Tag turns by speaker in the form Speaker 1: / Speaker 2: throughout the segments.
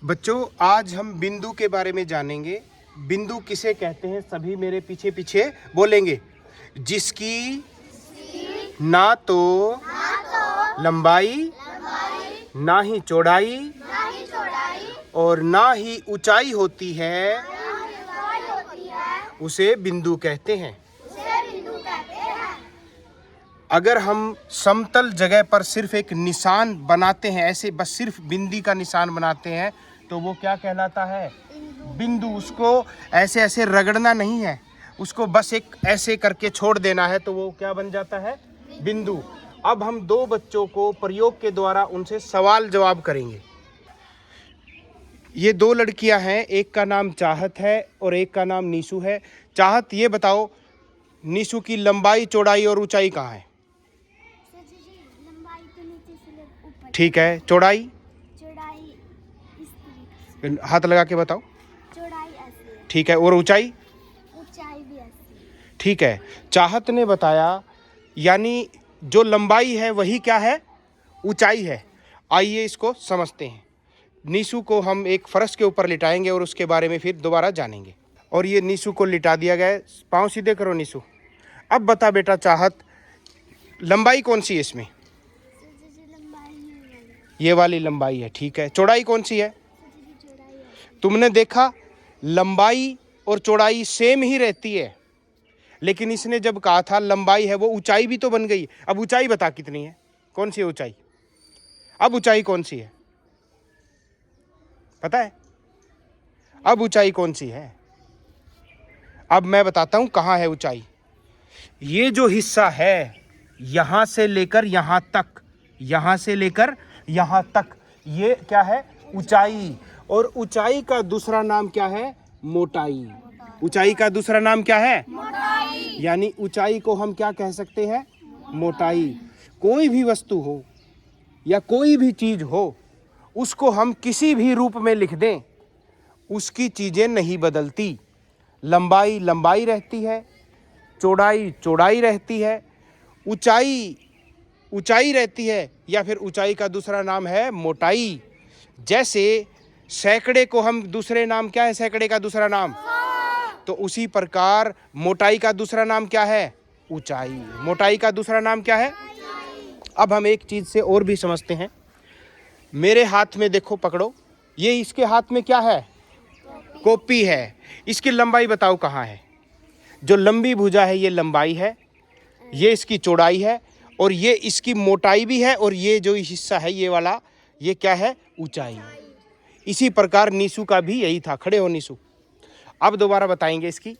Speaker 1: बच्चों, आज हम बिंदु के बारे में जानेंगे। बिंदु किसे कहते हैं, सभी मेरे पीछे पीछे बोलेंगे। जिसकी ना तो लंबाई, ना ही चौड़ाई और ना ही ऊंचाई होती है, उसे बिंदु कहते हैं। अगर हम समतल जगह पर सिर्फ एक निशान बनाते हैं, ऐसे बस सिर्फ बिंदी का निशान बनाते हैं, तो वो क्या कहलाता है? बिंदु। उसको ऐसे ऐसे रगड़ना नहीं है, उसको बस एक ऐसे करके छोड़ देना है, तो वो क्या बन जाता है? बिंदु। अब हम दो बच्चों को प्रयोग के द्वारा उनसे सवाल जवाब करेंगे। ये दो लड़कियां हैं, एक का नाम चाहत है और एक का नाम नीशु है। चाहत, ये बताओ नीशु की लंबाई, चौड़ाई और ऊंचाई कहाँ है?
Speaker 2: लंबाई तो नीचे से लेकर ऊपर।
Speaker 1: ठीक है। चौड़ाई?
Speaker 2: चौड़ाई इस तरीके से।
Speaker 1: हाथ लगा के बताओ।
Speaker 2: चौड़ाई ऐसे है।
Speaker 1: ठीक है। और ऊंचाई?
Speaker 2: ऊंचाई भी ऐसे है।
Speaker 1: ठीक है। चाहत ने बताया, यानी जो लंबाई है वही क्या है? ऊंचाई है। आइए इसको समझते हैं। नीशु को हम एक फर्श के ऊपर लिटाएंगे और उसके बारे में फिर दोबारा जानेंगे। और ये नीशु को लिटा दिया गया है। पाँव सीधे करो नीशु। अब बता बेटा चाहत, लंबाई कौन सी है इसमें?
Speaker 2: लंबाई
Speaker 1: ये वाली लंबाई है। ठीक है। चौड़ाई कौन सी है?
Speaker 2: चौड़ाई है।
Speaker 1: तुमने देखा, लंबाई और चौड़ाई सेम ही रहती है, लेकिन इसने जब कहा था लंबाई है, वो ऊंचाई भी तो बन गई। अब ऊंचाई बता कितनी है? कौन सी है ऊंचाई? अब ऊंचाई कौन सी है पता है? अब ऊंचाई कौन सी है? अब मैं बताता हूं कहां है ऊंचाई। ये जो हिस्सा है, यहां से लेकर यहां तक, यहां से लेकर यहां तक, ये क्या है? ऊंचाई। और ऊंचाई का दूसरा नाम क्या है? मोटाई। ऊंचाई का दूसरा नाम क्या है? मोटाई। यानी ऊंचाई को हम क्या कह सकते हैं? मोटाई। कोई भी वस्तु हो या कोई भी चीज हो, उसको हम किसी भी रूप में लिख दें, उसकी चीजें नहीं बदलती। लंबाई लंबाई रहती है, चौड़ाई चौड़ाई रहती है, ऊंचाई ऊंचाई रहती है, या फिर ऊंचाई का दूसरा नाम है मोटाई। जैसे सैकड़े को हम दूसरे नाम क्या है? सैकड़े का दूसरा नाम। तो उसी प्रकार मोटाई का दूसरा नाम क्या है? ऊंचाई। मोटाई का दूसरा नाम क्या है? अब हम एक चीज से और भी समझते हैं। मेरे हाथ में देखो, पकड़ो। ये इसके हाथ में क्या है? कॉपी है। इसकी लंबाई बताओ कहाँ है? जो लंबी भुजा है ये लंबाई है, ये इसकी चौड़ाई है, और ये इसकी मोटाई भी है, और ये जो हिस्सा है ये वाला, ये क्या है? ऊंचाई। इसी प्रकार नीशु का भी यही था। खड़े हो नीशु। अब दोबारा बताएंगे इसकी।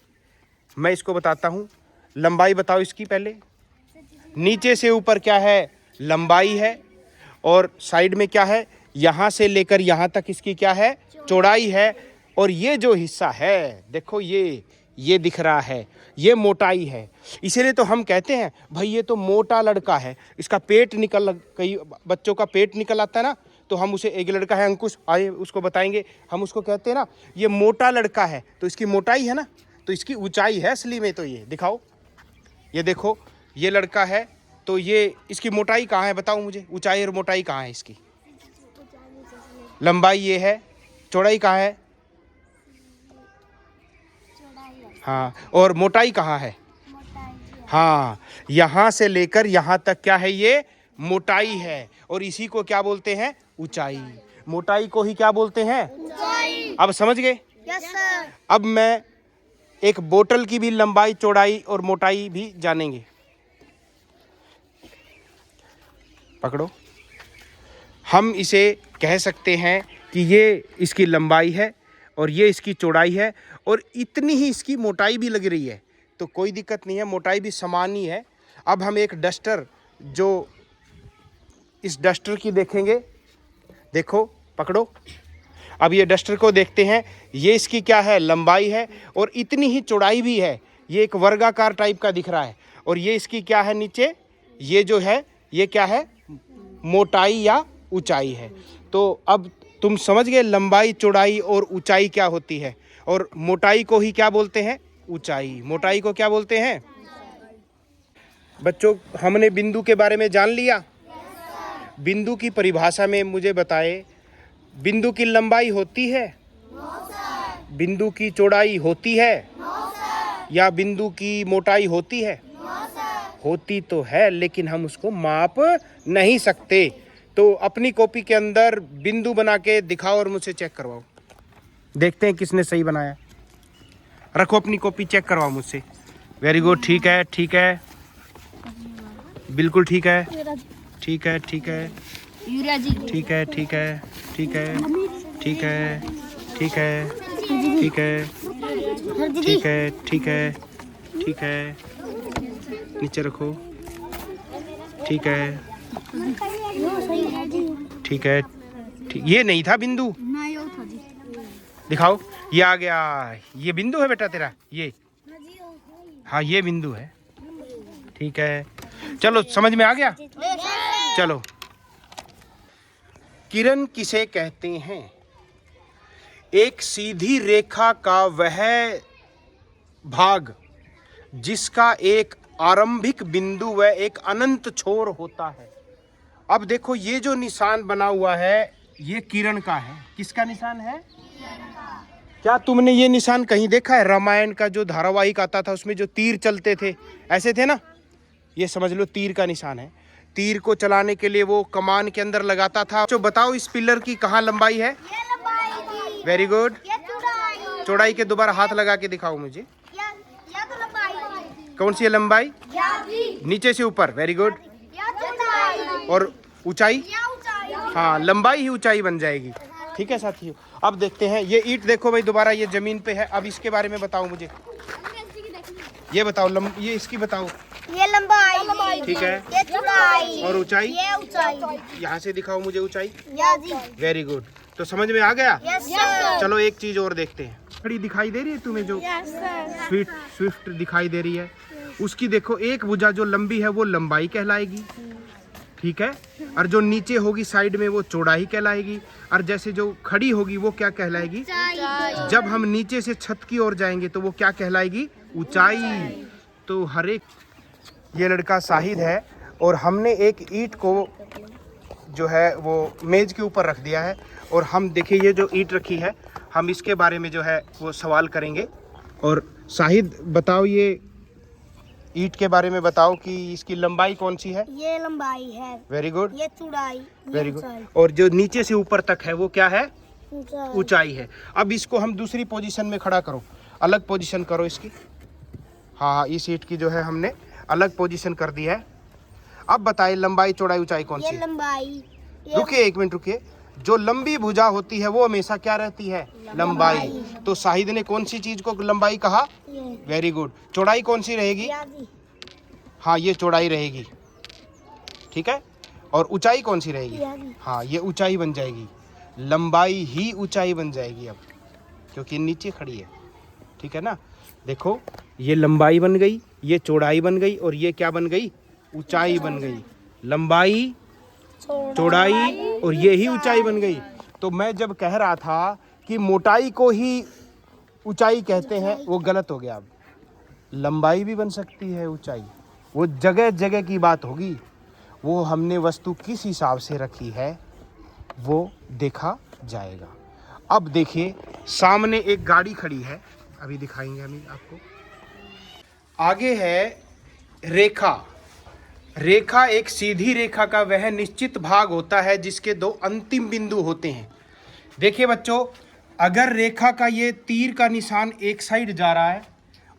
Speaker 1: मैं इसको बताता हूँ। लंबाई बताओ इसकी पहले। नीचे से ऊपर क्या है? लंबाई है। और साइड में क्या है? यहाँ से लेकर यहाँ तक इसकी क्या है? चौड़ाई है। और ये जो हिस्सा है, देखो ये दिख रहा है, ये मोटाई है। इसीलिए तो हम कहते हैं भाई ये तो मोटा लड़का है, इसका पेट निकल, कई बच्चों का पेट निकल आता है ना, तो हम उसे, एक लड़का है अंकुश, आए उसको बताएंगे, हम उसको कहते हैं ना ये मोटा लड़का है, तो इसकी मोटाई है ना, तो इसकी ऊंचाई है असली में। तो ये दिखाओ, ये देखो, ये लड़का है, तो ये इसकी मोटाई कहाँ है? बताओ मुझे, ऊंचाई और मोटाई कहाँ है इसकी? लंबाई ये है, चौड़ाई कहाँ है? हाँ, और मोटाई कहाँ है? हाँ, यहाँ से लेकर यहाँ तक क्या है? ये मोटाई है। और इसी को क्या बोलते हैं? ऊंचाई। मोटाई को ही क्या बोलते हैं? ऊंचाई। अब समझ गए?
Speaker 2: Yes sir.
Speaker 1: अब मैं एक बोतल की भी लंबाई, चौड़ाई और मोटाई भी जानेंगे। पकड़ो। हम इसे कह सकते हैं कि ये इसकी लंबाई है और ये इसकी चौड़ाई है, और इतनी ही इसकी मोटाई भी लग रही है, तो कोई दिक्कत नहीं है, मोटाई भी समान ही है। अब हम एक डस्टर, जो इस डस्टर की देखेंगे, देखो, पकड़ो। अब ये डस्टर को देखते हैं, ये इसकी क्या है? लंबाई है, और इतनी ही चौड़ाई भी है। ये एक वर्गाकार टाइप का दिख रहा है, और ये इसकी क्या है? नीचे ये जो है, ये क्या है? मोटाई या ऊंचाई है। तो अब तुम समझ गए लंबाई, चौड़ाई और ऊंचाई क्या होती है। और मोटाई को ही क्या बोलते हैं? ऊंचाई। मोटाई को क्या बोलते हैं? बच्चों, हमने बिंदु के बारे में जान लिया। बिंदु की परिभाषा में मुझे बताए, बिंदु की लंबाई होती है? बिंदु की चौड़ाई होती है? या बिंदु की मोटाई होती है? होती तो है, लेकिन हम उसको माप नहीं सकते। तो अपनी कॉपी के अंदर बिंदु बना के दिखाओ और मुझसे चेक करवाओ। देखते हैं किसने सही बनाया। रखो अपनी कॉपी, चेक करवाओ मुझसे। वेरी गुड, ठीक है, ठीक है, बिल्कुल ठीक है, ठीक है, ठीक है, ठीक है, ठीक है, ठीक है, ठीक है, ठीक है, ठीक है, ठीक है, ठीक है, ठीक है, नीचे रखो, ठीक है, ठीक है, ठीक। ये नहीं था बिंदु, दिखाओ। ये आ गया, ये बिंदु है बेटा तेरा, ये, हाँ ये बिंदु है, ठीक है। चलो समझ में आ गया। चलो, किरण किसे कहते हैं? एक सीधी रेखा का वह भाग जिसका एक आरंभिक बिंदु व एक अनंत छोर होता है। अब देखो, ये जो निशान बना हुआ है ये किरण का है। किसका निशान है? क्या तुमने ये निशान कहीं देखा है? रामायण का जो धारावाहिक आता था उसमें जो तीर चलते थे, ऐसे थे ना? ये समझ लो तीर का निशान है। तीर को चलाने के लिए वो कमान के अंदर लगाता था। जो बताओ इस पिलर की कहाँ लंबाई है? Very good. चौड़ाई के दोबारा हाथ लगा के दिखाओ मुझे। कौन सी है लंबाई? नीचे से ऊपर। Very good. और ऊंचाई? हाँ, लंबाई ही ऊंचाई बन जाएगी। ठीक है साथियों, अब देखते हैं। ये ईंट देखो भाई, दोबारा ये जमीन पे है। अब इसके बारे में बताओ मुझे। ये बताओ, ये इसकी बताओ।
Speaker 2: ये लंबाई,
Speaker 1: ठीक है,
Speaker 2: ये चौड़ाई,
Speaker 1: और ऊंचाई?
Speaker 2: ये ऊंचाई।
Speaker 1: यहाँ से दिखाओ मुझे ऊंचाई।
Speaker 2: जी।
Speaker 1: Very good. तो समझ में आ गया?
Speaker 2: Yes sir.
Speaker 1: चलो एक चीज और देखते हैं। खड़ी दिखाई दे रही है तुम्हें जो
Speaker 2: यस सर।
Speaker 1: स्विफ्ट दिखाई दे रही है, उसकी देखो एक भुजा जो लंबी है वो लंबाई कहलाएगी, ठीक है। और जो नीचे होगी साइड में वो चौड़ाई कहलाएगी। और जैसे जो खड़ी होगी वो क्या कहलाएगी? जब हम नीचे से छत की ओर जाएंगे तो वो क्या कहलाएगी? ऊंचाई। तो हर एक, ये लड़का शाहिद है और हमने एक ईंट को जो है वो मेज के ऊपर रख दिया है। और हम देखिए ये जो ईंट रखी है, हम इसके बारे में जो है वो सवाल करेंगे। और शाहिद बताओ, ये ईंट के बारे में बताओ कि इसकी लंबाई कौन सी है?
Speaker 2: ये लंबाई है।
Speaker 1: Very good.
Speaker 2: ये चौड़ाई।
Speaker 1: Very good. और जो नीचे से ऊपर तक है वो क्या है? ऊंचाई है। अब इसको हम दूसरी पोजीशन में खड़ा करो, अलग पोजीशन करो इसकी। हाँ, इस ईंट की जो है हमने अलग पोजीशन कर दी है। अब बताइए लंबाई, चौड़ाई, ऊंचाई कौन सी?
Speaker 2: ये लंबाई।
Speaker 1: रुकिए एक मिनट रुकिए। जो लंबी भुजा होती है वो हमेशा क्या रहती है? लंबाई। तो शाहिद ने कौन सी चीज को लंबाई कहा? Very good. चौड़ाई कौन सी रहेगी? हाँ, ये चौड़ाई रहेगी, ठीक है। और ऊंचाई कौन सी रहेगी? हाँ, ये ऊंचाई बन जाएगी। लंबाई ही ऊंचाई बन जाएगी अब, क्योंकि नीचे खड़ी है, ठीक है ना। देखो, ये लंबाई बन गई, ये चौड़ाई बन गई, और ये क्या बन गई? ऊंचाई बन गई। लंबाई, चौड़ाई और ये ही ऊंचाई बन गई। तो मैं जब कह रहा था कि मोटाई को ही ऊंचाई कहते हैं, वो गलत हो गया। अब लंबाई भी बन सकती है ऊंचाई, वो जगह जगह की बात होगी। वो हमने वस्तु किस हिसाब से रखी है वो देखा जाएगा। अब देखिए, सामने एक गाड़ी खड़ी है, अभी दिखाएंगे हम आपको। आगे है रेखा। रेखा एक सीधी रेखा का वह निश्चित भाग होता है जिसके दो अंतिम बिंदु होते हैं। देखिए बच्चों, अगर रेखा का ये तीर का निशान एक साइड जा रहा है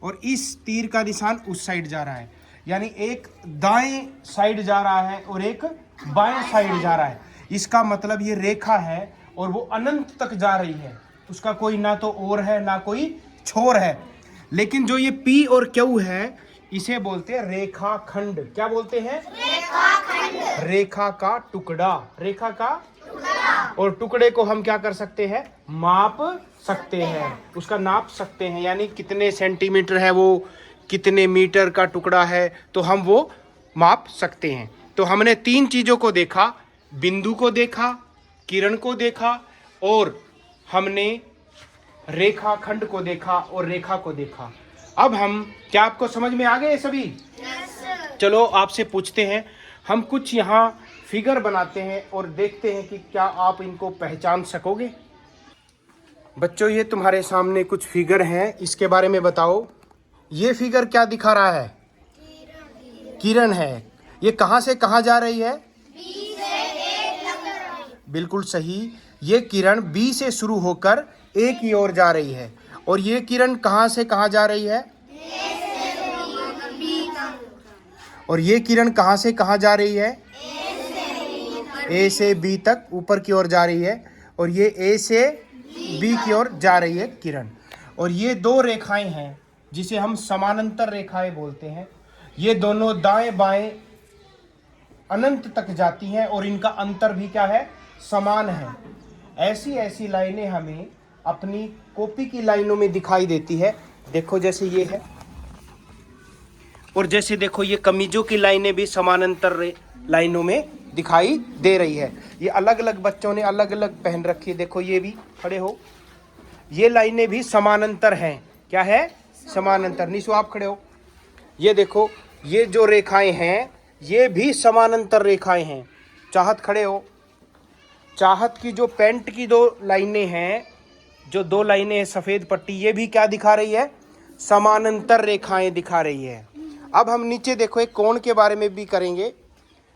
Speaker 1: और इस तीर का निशान उस साइड जा रहा है, यानी एक दाएं साइड जा रहा है और एक बाएं साइड जा रहा है, इसका मतलब ये रेखा है और वो अनंत तक जा रही है। उसका कोई ना तो ओर है ना कोई छोर है। लेकिन जो ये P और Q है, इसे बोलते हैं रेखाखंड। क्या बोलते हैं? रेखाखंड। रेखा का टुकड़ा, रेखा का टुकड़ा। और टुकड़े को हम क्या कर सकते हैं? माप सकते हैं, उसका नाप सकते हैं। यानी कितने सेंटीमीटर है वो, कितने मीटर का टुकड़ा है, तो हम वो माप सकते हैं। तो हमने तीन चीजों को देखा, बिंदु को देखा, किरण को देखा, और हमने रेखाखंड को देखा और रेखा को देखा। अब हम, क्या आपको समझ में आ गए सभी? चलो आपसे पूछते हैं, हम कुछ यहाँ फिगर बनाते हैं और देखते हैं कि क्या आप इनको पहचान सकोगे। बच्चों, ये तुम्हारे सामने कुछ फिगर हैं, इसके बारे में बताओ। ये फिगर क्या दिखा रहा है? किरण है। ये कहाँ से कहाँ जा रही है? बिल्कुल सही। ये किरण बी से शुरू होकर ए की ओर जा रही है। और ये किरण कहाँ से कहाँ जा रही है? और ये किरण कहाँ से कहाँ जा रही है? ए से बी तक ऊपर की ओर जा रही है। और ये ए से बी की ओर जा रही है किरण। और ये दो रेखाएं हैं जिसे हम समानांतर रेखाएं बोलते हैं। ये दोनों दाएं बाएं अनंत तक जाती हैं और इनका अंतर भी क्या है? समान है। ऐसी ऐसी लाइनें हमें अपनी कॉपी की लाइनों में दिखाई देती है। देखो जैसे ये है, और जैसे देखो ये कमीजों की लाइनें भी समानांतर लाइनों में दिखाई दे रही है। ये अलग अलग बच्चों ने अलग अलग पहन रखी है। देखो ये भी खड़े हो, ये लाइनें भी समानांतर हैं। क्या है? समानांतर। निशु आप खड़े हो। ये देखो, ये जो रेखाएं हैं ये भी समानांतर रेखाएं हैं। चाहत खड़े हो। चाहत की जो पैंट की दो लाइनें हैं, जो दो लाइनें हैं सफेद पट्टी, ये भी क्या दिखा रही है? समानांतर रेखाएं दिखा रही है। अब हम नीचे देखो एक कोण के बारे में भी करेंगे।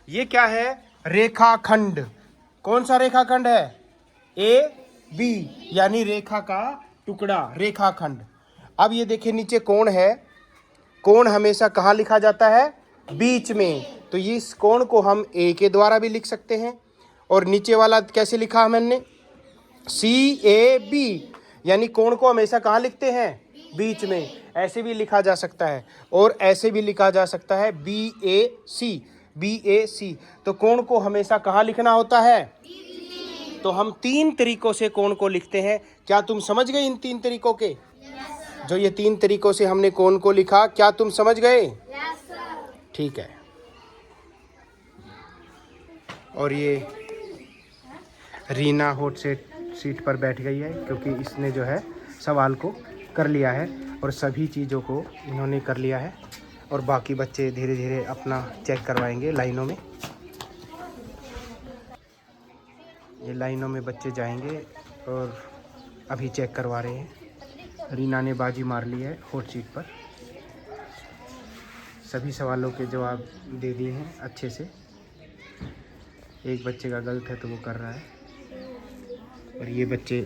Speaker 1: ये क्या है? रेखाखंड। कौन सा रेखाखंड है? ए बी, यानी रेखा का टुकड़ा, रेखाखंड। अब ये देखिए नीचे कोण है। कोण हमेशा कहाँ लिखा जाता है? बीच में। तो इस कोण को हम ए के द्वारा भी लिख सकते हैं। और नीचे वाला कैसे लिखा हमने? सी ए बी, यानी कोण को हमेशा कहाँ लिखते हैं? बीच में। ऐसे भी लिखा जा सकता है और ऐसे भी लिखा जा सकता है, बी ए सी, बी ए सी। तो कोण को हमेशा कहाँ लिखना होता है? तो हम तीन तरीकों से कोण को लिखते हैं। क्या तुम समझ गए इन तीन तरीकों के? जो ये तीन तरीकों से हमने कोण को लिखा, क्या तुम समझ गए? ठीक है। और ये रीना हॉट सीट पर बैठ गई है क्योंकि इसने जो है सवाल को कर लिया है और सभी चीज़ों को इन्होंने कर लिया है। और बाकी बच्चे धीरे धीरे अपना चेक करवाएंगे लाइनों में। ये लाइनों में बच्चे जाएंगे और अभी चेक करवा रहे हैं। रीना ने बाजी मार ली है हॉट सीट पर। सभी सवालों के जवाब दे दिए हैं अच्छे से। एक बच्चे का गलत है तो वो कर रहा है, और ये बच्चे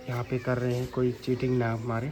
Speaker 1: यहाँ पे कर रहे हैं, कोई चीटिंग ना मारे।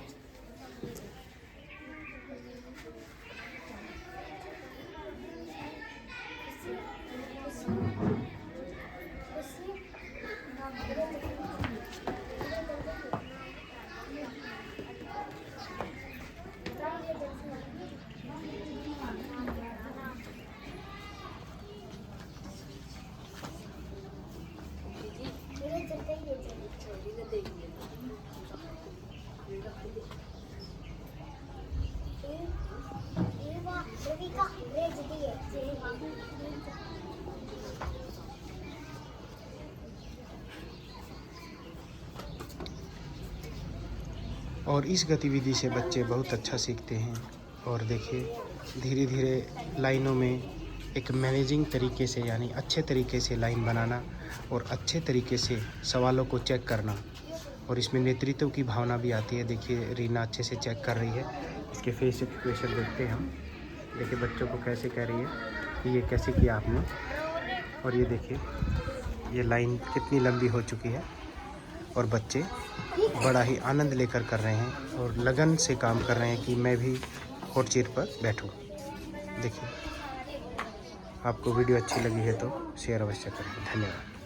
Speaker 1: और इस गतिविधि से बच्चे बहुत अच्छा सीखते हैं। और देखिए धीरे धीरे लाइनों में एक मैनेजिंग तरीके से, यानी अच्छे तरीके से लाइन बनाना और अच्छे तरीके से सवालों को चेक करना, और इसमें नेतृत्व की भावना भी आती है। देखिए रीना अच्छे से चेक कर रही है। इसके फेस एक्सप्रेशन देखते हैं हम। देखिए बच्चों को कैसे कह रही है कि ये कैसे किया आपने। और ये देखिए ये लाइन कितनी लंबी हो चुकी है और बच्चे बड़ा ही आनंद लेकर कर रहे हैं और लगन से काम कर रहे हैं कि मैं भी हॉट सीट पर बैठूं। देखिए, आपको वीडियो अच्छी लगी है तो शेयर अवश्य करें। धन्यवाद।